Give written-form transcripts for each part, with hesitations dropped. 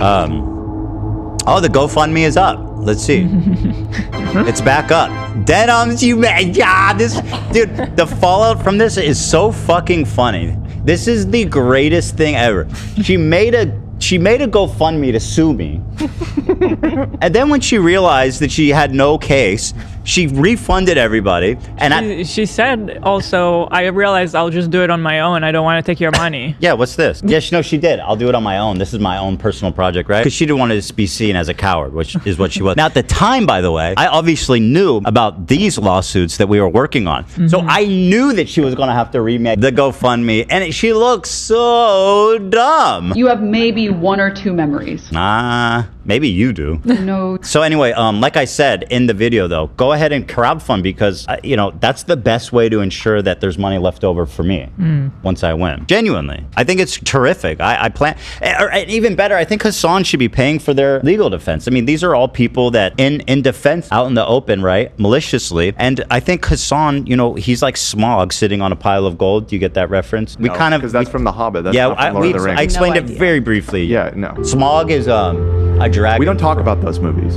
Oh, the GoFundMe is up. Let's see. It's back up. Denims, you man. Yeah, this dude. The fallout from this is so fucking funny. This is the greatest thing ever. She made a GoFundMe to sue me. And then when she realized that she had no case, she refunded everybody. And she said also, I realized I'll just do it on my own. I don't want to take your money. Yeah, what's this? Yeah, no, she did. I'll do it on my own. This is my own personal project, right? Because she didn't want to be seen as a coward, which is what she was. Now, at the time, by the way, I obviously knew about these lawsuits that we were working on. So I knew that she was going to have to remake the GoFundMe, and she looks so dumb. You have maybe 1 or 2 memories. Maybe you do. No. So anyway, like I said in the video, though, go ahead and crowdfund because, you know, that's the best way to ensure that there's money left over for me once I win. Genuinely. I think it's terrific. I plan, or even better, I think Hassan should be paying for their legal defense. I mean, these are all people that in defense out in the open, right? Maliciously. And I think Hassan, you know, he's like Smaug sitting on a pile of gold. Do you get that reference? No, because that's from The Hobbit. That's not from Lord of the Rings. I explained it very briefly. Yeah, no. Smaug is a dragon. We don't talk about those movies.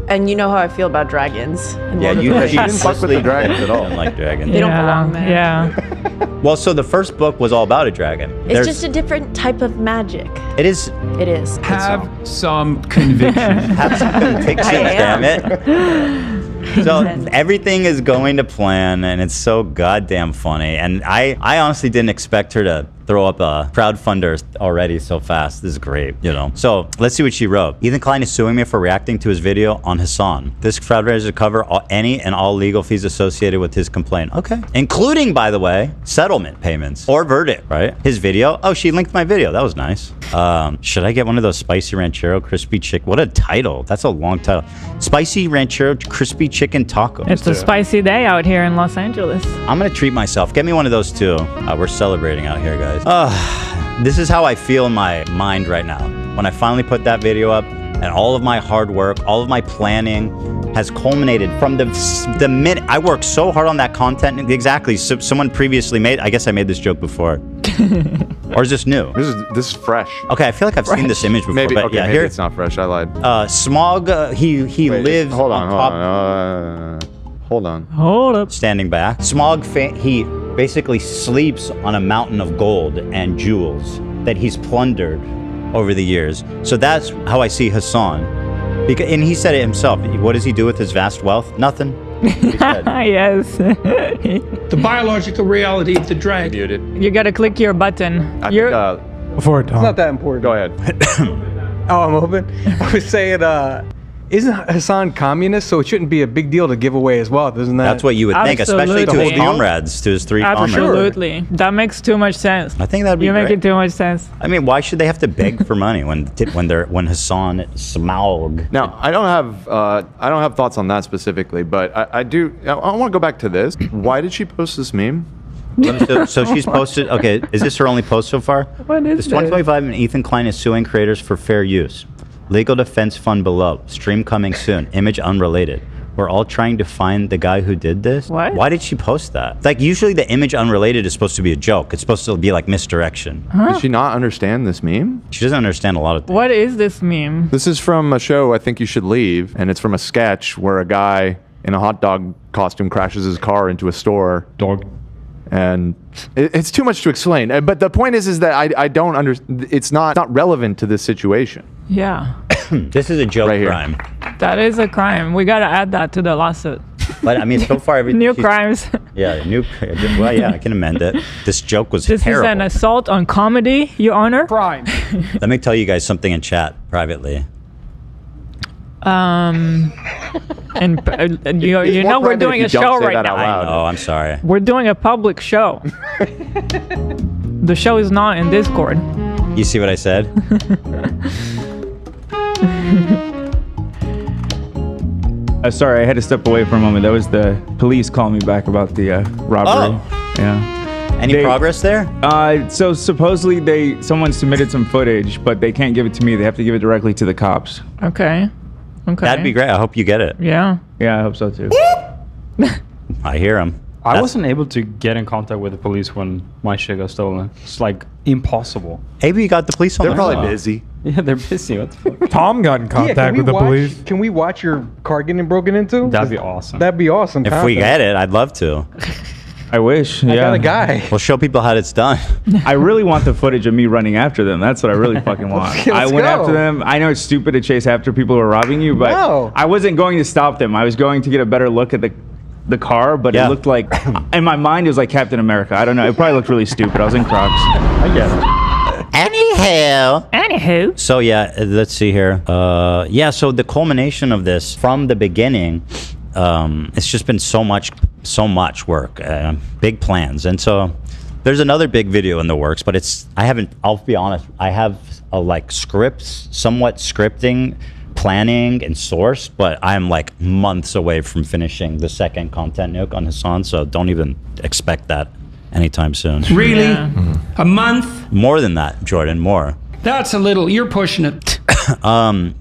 And you know how I feel about dragons. Yeah, you didn't fuck with the dragons at all. I don't like dragons. They don't belong there. Yeah. Well, so the first book was all about a dragon. It's just a different type of magic. It is. It is. Have some conviction. Have some convictions, damn it. So everything is going to plan, and it's so goddamn funny. And I honestly didn't expect her to throw up a crowdfunder already so fast. This is great, you know. So let's see what she wrote. Ethan Klein is suing me for reacting to his video on Hassan. This fundraiser to cover any and all legal fees associated with his complaint. Okay. Including, by the way, settlement payments or verdict, right? His video. Oh, she linked my video. That was nice. Should I get one of those spicy ranchero crispy chicken? What a title. That's a long title. Spicy ranchero crispy chicken tacos. It's a spicy day out here in Los Angeles. I'm gonna treat myself. Get me one of those too. We're celebrating out here, guys. This is how I feel in my mind right now. When I finally put that video up, and all of my hard work, all of my planning has culminated from the minute I worked so hard on that content. Exactly. So someone previously made. I guess I made this joke before. Or is this new? This is fresh. Okay, I feel like I've seen this image before. Maybe. But Okay, yeah, maybe here it's not fresh. I lied. Smaug. He lives. Hold on top. Hold on. Hold up. Standing back. Smaug. He basically sleeps on a mountain of gold and jewels that he's plundered over the years. So that's how I see Hassan. And he said it himself. What does he do with his vast wealth? Nothing. Yes. The biological reality of the dragon. Muted. You gotta click your button. Before it, It's not that important. Go ahead. Oh, I'm open. I was saying, isn't Hassan communist? So it shouldn't be a big deal to give away his wealth, isn't that? That's what you would think, especially to his Absolutely. comrades, to his 3 comrades. Absolutely. That makes too much sense. I think that'd be You're great. making too much sense. I mean, why should they have to beg for money when Hassan Smaug? Now, I don't have thoughts on that specifically, but I do. I want to go back to this. Why did she post this meme? So she's posted. Okay, is this her only post so far? What is This this? 2025 and Ethan Klein is suing creators for fair use. Legal defense fund below. Stream coming soon. Image unrelated. We're all trying to find the guy who did this. What? Why did she post that? Like, usually the image unrelated is supposed to be a joke. It's supposed to be like misdirection. Did she not understand this meme? She doesn't understand a lot of things. What is this meme? This is from a show, I Think You Should Leave, and it's from a sketch where a guy in a hot dog costume crashes his car into a store. Dog. And it's too much to explain. But the point is that I don't understand. It's not relevant to this situation. Yeah. This is a joke Right here. crime. That is a crime. We gotta add that to the lawsuit. But I mean, so far everything. New she's- crimes. Yeah, new. Well, yeah, I can amend it. This joke was This terrible. is an assault on comedy, Your Honor. Crime. Let me tell you guys something in chat privately. And you know we're private doing a if you don't show say right that out now. loud. Oh, I'm sorry. We're doing a public show. The show is not in Discord. You see what I said? Sorry, I had to step away for a moment. That was the police calling me back about the robbery. Oh. Yeah. Any progress there? So supposedly someone submitted some footage, but they can't give it to me. They have to give it directly to the cops. Okay. Okay. That'd be great. I hope you get it. Yeah. Yeah, I hope so too. I hear him. I wasn't able to get in contact with the police when my shit got stolen. It's like impossible. Maybe you got the police on They're their probably phone. busy. Yeah, they're busy. What the fuck? Tom got in contact with the police. Can we watch your car getting broken into? That'd be awesome. That'd be awesome. If we get it, I'd love to. I wish. I Yeah. got a guy. We'll show people how it's done. I really want the footage of me running after them. That's what I really fucking want. Let's I went go. after them. I know it's stupid to chase after people who are robbing you, but No. I wasn't going to stop them. I was going to get a better look at the car, but Yeah. it looked like, in my mind, it was like Captain America. I don't know. It probably looked really stupid. I was in Crocs. I get it. Anywho. So yeah, let's see here. Yeah, so the culmination of this from the beginning, it's just been so much work, big plans, and so there's another big video in the works, but I'll be honest, I have like scripts, somewhat scripting, planning, and source, but I'm like months away from finishing the second content nuke on Hassan, so don't even expect that anytime soon. Really? Yeah. A month? More than that, Jordan, more. That's a little. You're pushing it.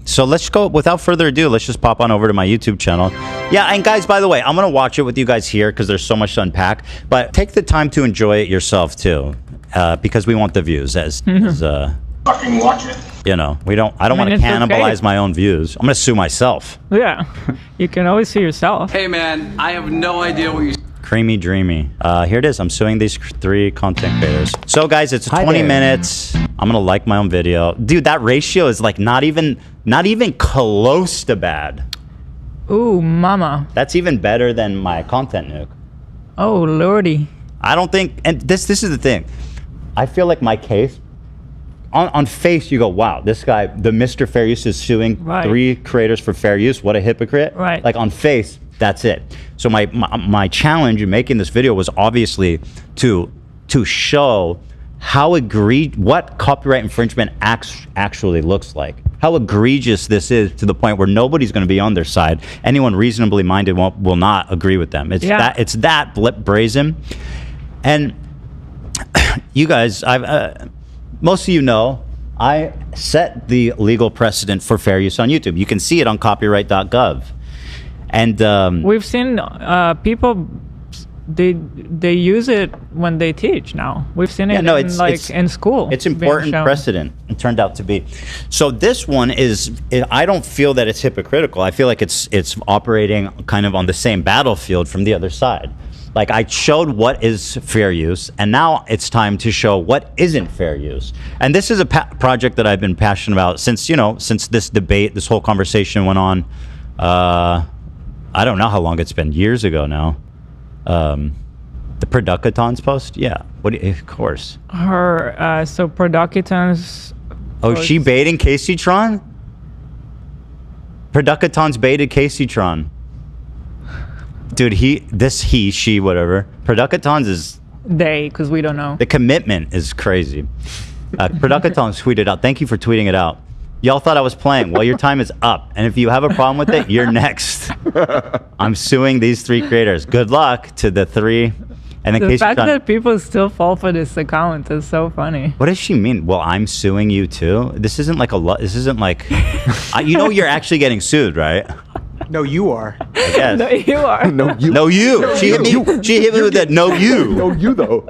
So let's go, without further ado, let's just pop on over to my YouTube channel. Yeah, and guys, by the way, I'm going to watch it with you guys here because there's so much to unpack, but take the time to enjoy it yourself too, because we want the views as Fucking watch it. you know, I don't want to it's cannibalize okay. my own views. I'm going to sue myself. Yeah. You can always see yourself. Hey man, I have no idea what you. Creamy dreamy. Here it is. I'm suing these 3 content creators. So guys, it's 20 minutes. I'm gonna like my own video. Dude, that ratio is like not even close to bad. Ooh, mama. That's even better than my content nuke. Oh, lordy. I don't think, and this is the thing. I feel like my case, on face, you go, wow, this guy, the Mr. Fair Use is suing 3 creators for fair use. What a hypocrite. Right. Like on face, that's it. So my challenge in making this video was obviously to show how what copyright infringement actually looks like. How egregious this is to the point where nobody's going to be on their side. Anyone reasonably minded will not agree with them. It's that brazen. And you guys, most of you know, I set the legal precedent for fair use on YouTube. You can see it on copyright.gov. And we've seen people, they use it when they teach now. We've seen it in school. It's important precedent. It turned out to be. So this one I don't feel that it's hypocritical. I feel like it's operating kind of on the same battlefield from the other side. Like I showed what is fair use, and now it's time to show what isn't fair use. And this is a project that I've been passionate about since this debate, this whole conversation went on. I don't know how long it's been, years ago now. The Producatons post? Yeah, of course. So Producatons. Oh, she baiting kaceytron? Producatons baited kaceytron. Dude, she, whatever. Producatons is... They, because we don't know. The commitment is crazy. Producatons tweeted out, thank you for tweeting it out. Y'all thought I was playing. Well, your time is up. And if you have a problem with it, you're next. I'm suing these 3 creators. Good luck to the 3. And then the fact that people still fall for this account is so funny. What does she mean? Well, I'm suing you too? This isn't like this isn't like... you're actually getting sued, right? No, you are. I guess. No, you are. No, you. No, you. She hit me with that no, you. No, you though.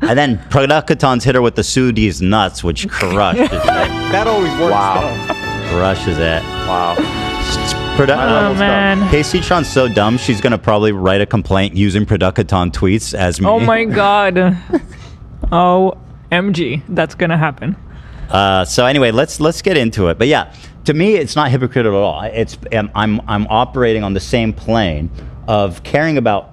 And then Producatons hit her with the Sudi's nuts, which crushed it. That always works. Wow. Crushes it. Wow. Oh, man. kaceytron's so dumb, she's going to probably write a complaint using Producaton tweets as me. Oh, my God. OMG. That's going to happen. So anyway, let's get into it. But yeah, to me, it's not hypocritical at all. I'm operating on the same plane of caring about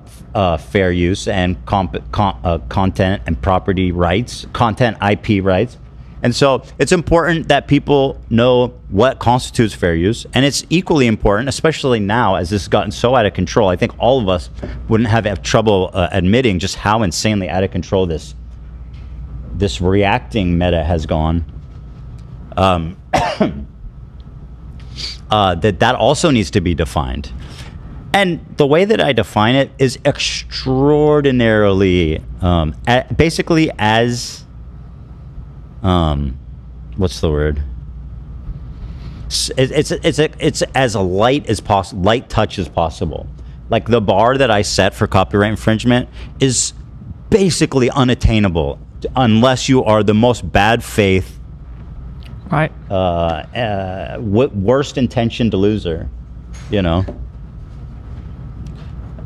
fair use and content and property rights, content IP rights. And so it's important that people know what constitutes fair use. And it's equally important, especially now as this has gotten so out of control. I think all of us wouldn't have trouble admitting just how insanely out of control this reacting meta has gone. That also needs to be defined. And the way that I define it is extraordinarily, basically as, what's the word? It's as a light touch as possible. Like the bar that I set for copyright infringement is basically unattainable unless you are the most bad faith, right? Worst intentioned loser, you know.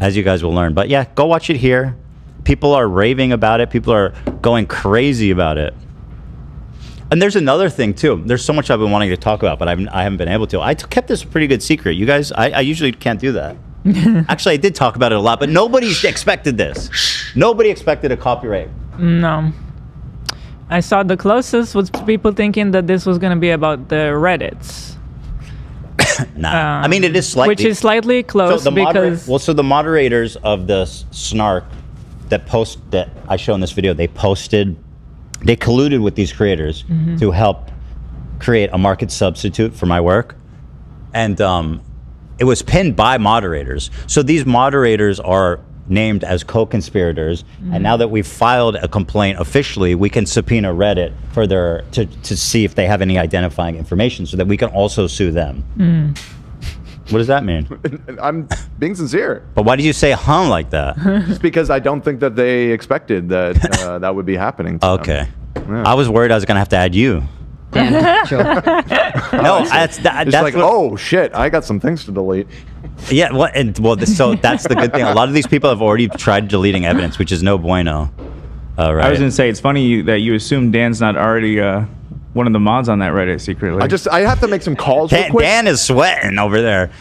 As you guys will learn. But yeah, go watch it here. People are raving about it. People are going crazy about it. And there's another thing too. There's so much I've been wanting to talk about, but I haven't been able to. I kept this a pretty good secret. You guys, I usually can't do that. Actually, I did talk about it a lot, but nobody expected this. Nobody expected a copyright. No. I saw the closest was people thinking that this was going to be about the Reddits. Nah. I mean, it is slightly... Which is slightly close because... so the moderators of the snark that I show in this video, they colluded with these creators to help create a market substitute for my work. And it was pinned by moderators. So these moderators are named as co-conspirators. And now that we've filed a complaint officially, we can subpoena Reddit for to see if they have any identifying information so that we can also sue them. What does that mean? I'm being sincere. But why did you say like that? Just because I don't think that they expected that that would be happening to them. Yeah. I was worried I was going to have to add you. Sure. No, that's like, oh shit, I got some things to delete. Yeah, so that's the good thing. A lot of these people have already tried deleting evidence, which is no bueno. Right. I was gonna say it's funny that you assume Dan's not already one of the mods on that Reddit secretly. I have to make some calls. Real quick. Dan is sweating over there.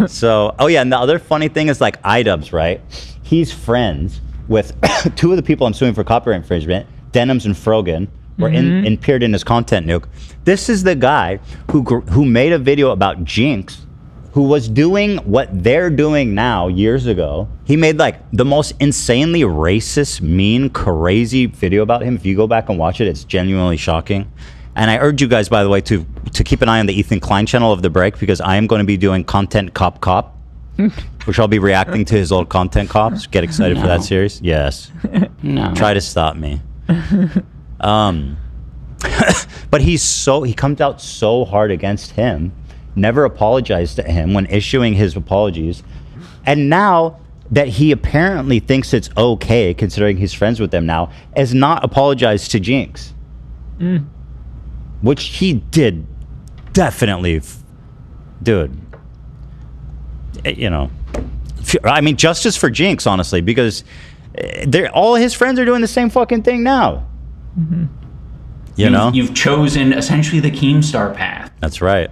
So, oh yeah, and the other funny thing is like iDubbbz, right? He's friends with two of the people I'm suing for copyright infringement, Denims and Frogan, were appeared in his content nuke. This is the guy who made a video about Jinx, who was doing what they're doing now years ago. He made like the most insanely racist, mean, crazy video about him. If you go back and watch it, it's genuinely shocking. And I urge you guys, by the way, to keep an eye on the Ethan Klein channel of The Break, because I am going to be doing Content Cop, which I'll be reacting to his old Content Cops. Get excited for that series? Yes. No. Try to stop me. But he comes out so hard against him, never apologized to him when issuing his apologies. And now that he apparently thinks it's okay, considering he's friends with them now, has not apologized to Jinx. Which he did definitely, dude. You know, I mean, justice for Jinx, honestly, because all his friends are doing the same fucking thing now. You know, you've chosen essentially the Keemstar path. That's right.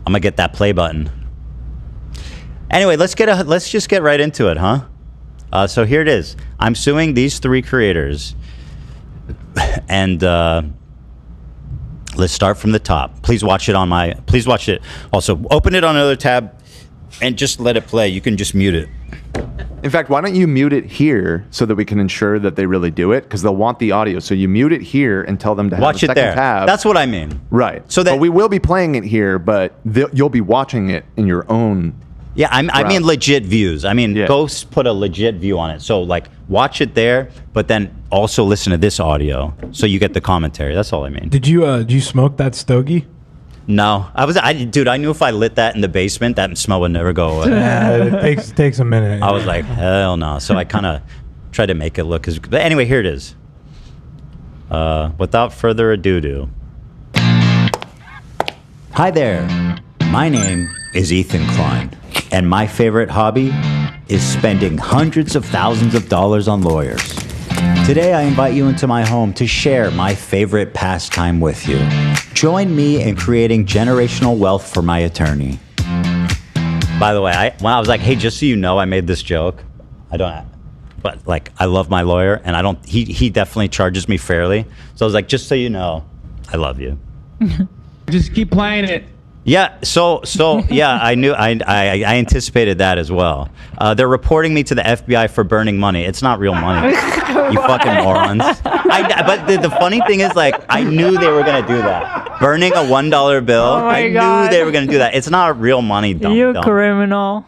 I'm gonna get that play button. Anyway, let's just get right into it, huh? So here it is. I'm suing these three creators, and let's start from the top. Please watch it please watch it. Also, open it on another tab and just let it play. You can just mute it. In fact, why don't you mute it here so that we can ensure that they really do it? Because they'll want the audio. So you mute it here and tell them to have watch a second there. tab. That's what I mean. Right. So but we will be playing it here, but you'll be watching it in your own. Yeah, I mean legit views. I mean, go put a legit view on it. So like, watch it there, but then also listen to this audio so you get the commentary. That's all I mean. Did you smoke that stogie? No, dude, I knew if I lit that in the basement, that smell would never go away. It takes a minute. I was like, hell no. So I kind of tried to make it look as good. But anyway, here it is. Without further ado. Hi there. My name is Ethan Klein, and my favorite hobby is spending hundreds of thousands of dollars on lawyers. Today, I invite you into my home to share my favorite pastime with you. Join me in creating generational wealth for my attorney. By the way, when I was like, hey, just so you know, I made this joke. But like, I love my lawyer, and he definitely charges me fairly. So I was like, just so you know, I love you. Just keep playing it. Yeah, so yeah, I anticipated that as well. They're reporting me to the FBI for burning money. It's not real money. You fucking morons. But the funny thing is, like, I knew they were gonna do that. Burning a $1 bill. Oh my I God. knew they were gonna do that. It's not real money, dumb. You criminal.